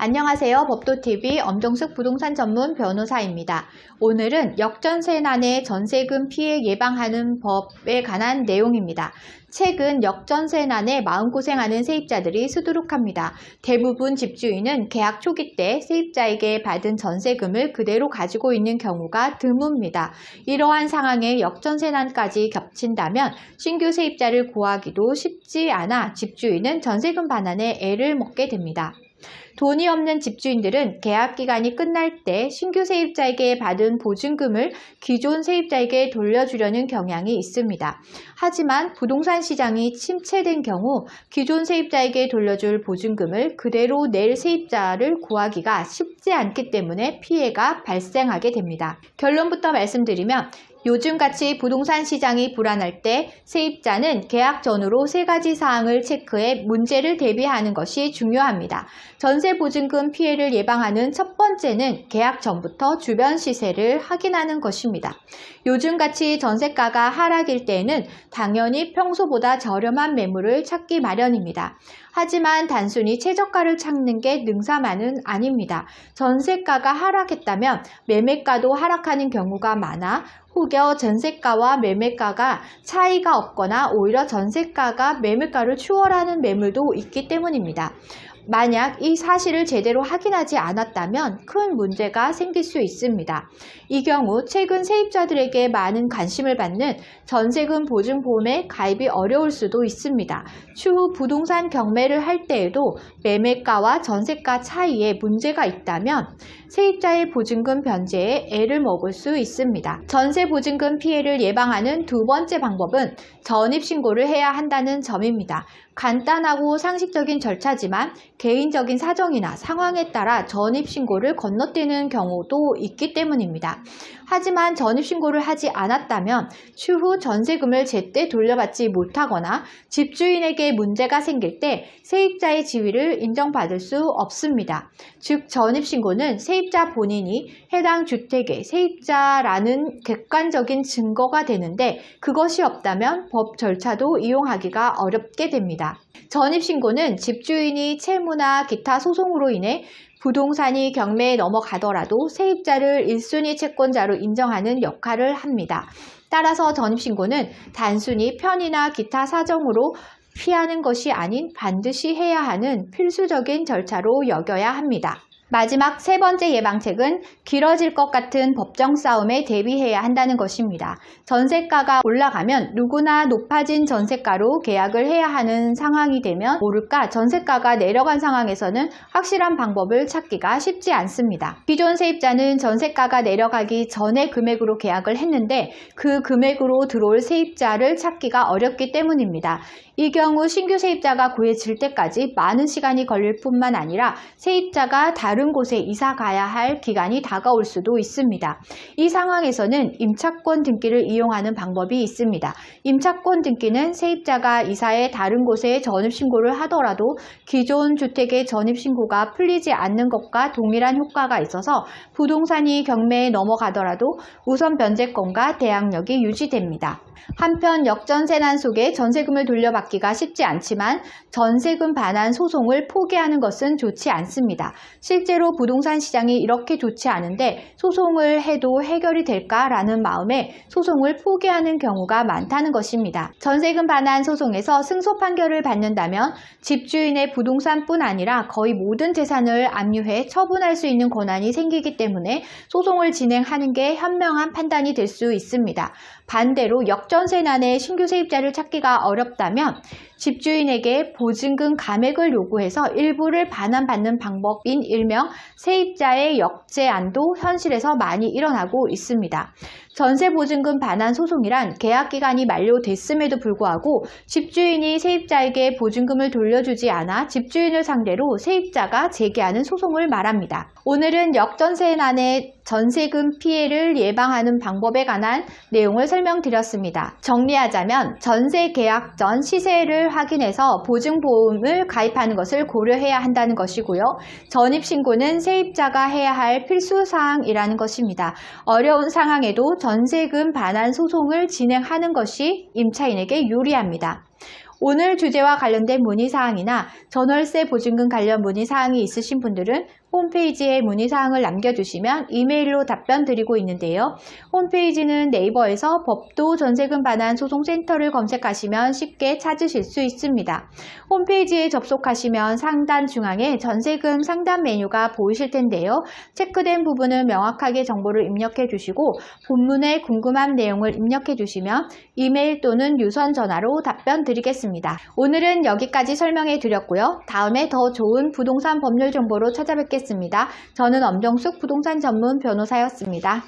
안녕하세요. 법도TV 엄정숙 부동산 전문 변호사입니다. 오늘은 역전세난의 전세금 피해 예방하는 법에 관한 내용입니다. 최근 역전세난에 마음고생하는 세입자들이 수두룩합니다. 대부분 집주인은 계약 초기 때 세입자에게 받은 전세금을 그대로 가지고 있는 경우가 드뭅니다. 이러한 상황에 역전세난까지 겹친다면 신규 세입자를 구하기도 쉽지 않아 집주인은 전세금 반환에 애를 먹게 됩니다. 돈이 없는 집주인들은 계약 기간이 끝날 때 신규 세입자에게 받은 보증금을 기존 세입자에게 돌려주려는 경향이 있습니다. 하지만 부동산 시장이 침체된 경우 기존 세입자에게 돌려줄 보증금을 그대로 낼 세입자를 구하기가 쉽지 않기 때문에 피해가 발생하게 됩니다. 결론부터 말씀드리면 요즘같이 부동산 시장이 불안할 때 세입자는 계약 전후로 세 가지 사항을 체크해 문제를 대비하는 것이 중요합니다. 전세보증금 피해를 예방하는 첫 번째는 계약 전부터 주변 시세를 확인하는 것입니다. 요즘같이 전세가가 하락일 때에는 당연히 평소보다 저렴한 매물을 찾기 마련입니다. 하지만 단순히 최저가를 찾는 게 능사만은 아닙니다. 전세가가 하락했다면 매매가도 하락하는 경우가 많아 혹여 전세가와 매매가가 차이가 없거나 오히려 전세가가 매매가를 추월하는 매물도 있기 때문입니다. 만약 이 사실을 제대로 확인하지 않았다면 큰 문제가 생길 수 있습니다. 이 경우 최근 세입자들에게 많은 관심을 받는 전세금 보증보험에 가입이 어려울 수도 있습니다. 추후 부동산 경매를 할 때에도 매매가와 전세가 차이에 문제가 있다면 세입자의 보증금 변제에 애를 먹을 수 있습니다. 전세보증금 피해를 예방하는 두 번째 방법은 전입신고를 해야 한다는 점입니다. 간단하고 상식적인 절차지만 개인적인 사정이나 상황에 따라 전입신고를 건너뛰는 경우도 있기 때문입니다. 하지만 전입신고를 하지 않았다면 추후 전세금을 제때 돌려받지 못하거나 집주인에게 문제가 생길 때 세입자의 지위를 인정받을 수 없습니다. 즉 전입신고는 세입자 본인이 해당 주택의 세입자라는 객관적인 증거가 되는데 그것이 없다면 법 절차도 이용하기가 어렵게 됩니다. 전입신고는 집주인이 채무나 기타 소송으로 인해 부동산이 경매에 넘어가더라도 세입자를 1순위 채권자로 인정하는 역할을 합니다. 따라서 전입신고는 단순히 편의나 기타 사정으로 피하는 것이 아닌 반드시 해야 하는 필수적인 절차로 여겨야 합니다. 마지막 세 번째 예방책은 길어질 것 같은 법정 싸움에 대비해야 한다는 것입니다. 전세가가 올라가면 누구나 높아진 전세가로 계약을 해야 하는 상황이 되면 모를까 전세가가 내려간 상황에서는 확실한 방법을 찾기가 쉽지 않습니다. 기존 세입자는 전세가가 내려가기 전에 금액으로 계약을 했는데 그 금액으로 들어올 세입자를 찾기가 어렵기 때문입니다. 이 경우 신규 세입자가 구해질 때까지 많은 시간이 걸릴 뿐만 아니라 세입자가 다른 곳에 이사 가야 할 기간이 다가올 수도 있습니다. 이 상황에서는 임차권 등기를 이용하는 방법이 있습니다. 임차권 등기는 세입자가 이사해 다른 곳에 전입신고를 하더라도 기존 주택의 전입신고가 풀리지 않는 것과 동일한 효과가 있어서 부동산이 경매에 넘어가더라도 우선 변제권과 대항력이 유지됩니다. 한편 역전세난 속에 전세금을 돌려받기가 쉽지 않지만 전세금 반환 소송을 포기하는 것은 좋지 않습니다. 실제로 부동산 시장이 이렇게 좋지 않은데 소송을 해도 해결이 될까라는 마음에 소송을 포기하는 경우가 많다는 것입니다. 전세금 반환 소송에서 승소 판결을 받는다면 집주인의 부동산뿐 아니라 거의 모든 재산을 압류해 처분할 수 있는 권한이 생기기 때문에 소송을 진행하는 게 현명한 판단이 될 수 있습니다. 반대로 역전세난에 신규 세입자를 찾기가 어렵다면 집주인에게 보증금 감액을 요구해서 일부를 반환받는 방법인 일명 세입자의 역제안도 현실에서 많이 일어나고 있습니다. 전세보증금 반환 소송이란 계약기간이 만료됐음에도 불구하고 집주인이 세입자에게 보증금을 돌려주지 않아 집주인을 상대로 세입자가 제기하는 소송을 말합니다. 오늘은 역전세난의 전세금 피해를 예방하는 방법에 관한 내용을 설명드렸습니다. 정리하자면 전세 계약 전 시세를 확인해서 보증보험을 가입하는 것을 고려해야 한다는 것이고요. 전입신고는 세입자가 해야 할 필수사항이라는 것입니다. 어려운 상황에도 전세금 반환 소송을 진행하는 것이 임차인에게 유리합니다. 오늘 주제와 관련된 문의사항이나 전월세 보증금 관련 문의사항이 있으신 분들은 홈페이지에 문의사항을 남겨주시면 이메일로 답변 드리고 있는데요. 홈페이지는 네이버에서 법도 전세금 반환 소송센터를 검색하시면 쉽게 찾으실 수 있습니다. 홈페이지에 접속하시면 상단 중앙에 전세금 상담 메뉴가 보이실 텐데요. 체크된 부분은 명확하게 정보를 입력해 주시고 본문에 궁금한 내용을 입력해 주시면 이메일 또는 유선 전화로 답변 드리겠습니다. 오늘은 여기까지 설명해 드렸고요. 다음에 더 좋은 부동산 법률 정보로 찾아뵙겠습니다. 저는 엄정숙 부동산 전문 변호사였습니다.